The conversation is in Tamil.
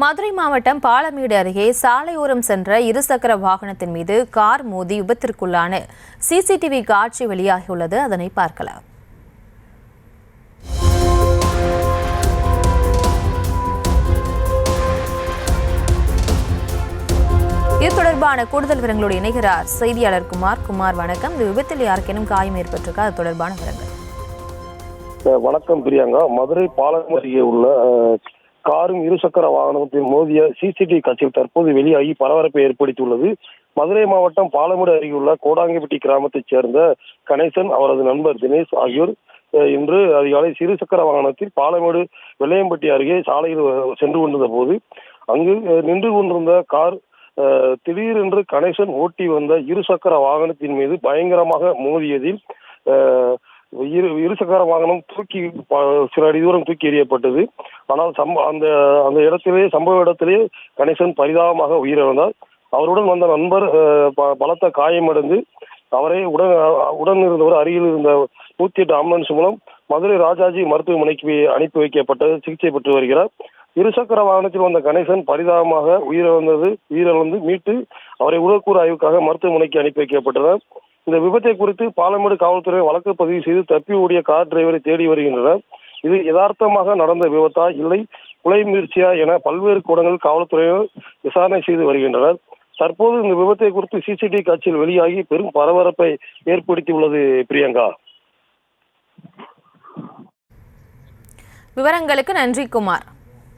மதுரை மாவட்டம் பாலமேடு அருகே சாலையோரம் சென்ற இருசக்கர வாகனத்தின் மீது கார் மோதி விபத்திற்குள்ளான சிசிடிவி காட்சி வெளியாகியுள்ளது. அதனை பார்க்கலாம். இது தொடர்பான கூடுதல் விவரங்களோடு இணைகிறார் செய்தியாளர் குமார். வணக்கம். இந்த விபத்தில் யாருக்கேனும் காயம் ஏற்பட்டிருக்கா? அது தொடர்பான விவரங்கள். வணக்கம் பிரியங்கா. மதுரை பாலமேடு அருகே உள்ள காரும் இருசக்கர வாகனத்தில் மோதிய சிசிடிவி காட்சியில் தற்போது வெளியாகி பரபரப்பை ஏற்படுத்தியுள்ளது. மதுரை மாவட்டம் பாலமேடு அருகே உள்ள கோடாங்கிப்பட்டி கிராமத்தைச் சேர்ந்த கணேசன், அவரது நண்பர் தினேஷ் ஆகியோர் இன்று அதிகாலை இருசக்கர வாகனத்தில் பாலமேடு வெள்ளையம்பட்டி அருகே சாலையில் சென்று கொண்டிருந்த போது அங்கு நின்று கொண்டிருந்த கார் திடீரென்று கணேசன் ஓட்டி வந்த இருசக்கர வாகனத்தின் மீது பயங்கரமாக மோதியதில் இருசக்கர வாகனம் சில அடி தூரம் தூக்கி எறியப்பட்டது. ஆனால் அந்த இடத்திலே சம்பவ இடத்திலே கணேசன் பரிதாபமாக உயிரிழந்தார். அவருடன் வந்த நண்பர் பலத்த காயமடைந்து அவரை உடன் இருந்தவர் அருகில் இருந்த 108 ஆம்புலன்ஸ் மூலம் மதுரை ராஜாஜி மருத்துவமனைக்கு அனுப்பி வைக்கப்பட்டு சிகிச்சை பெற்று வருகிறார். இருசக்கர வாகனத்தில் வந்த கணேசன் பரிதாபமாக உயிரிழந்து மீட்டு அவரை உடற்கூறு ஆய்வுக்காக மருத்துவமனைக்கு அனுப்பி வைக்கப்பட்டனர். இந்த விபத்தை குறித்து பாலமேடு காவல்துறை வழக்கு பதிவு செய்து தப்பி ஓடிய கார் டிரைவரை தேடி வருகின்றனர். இது யதார்த்தமாக நடந்த விபத்தா இல்லை கொலை முயற்சியா என பல்வேறு கோணங்கள் காவல்துறையினர் விசாரணை செய்து வருகின்றனர். தற்போது இந்த விபத்தை குறித்து சிசிடிவி காட்சியில் வெளியாகி பெரும் பரபரப்பை ஏற்படுத்தியுள்ளது. பிரியங்கா, விவரங்களுக்கு நன்றி குமார்.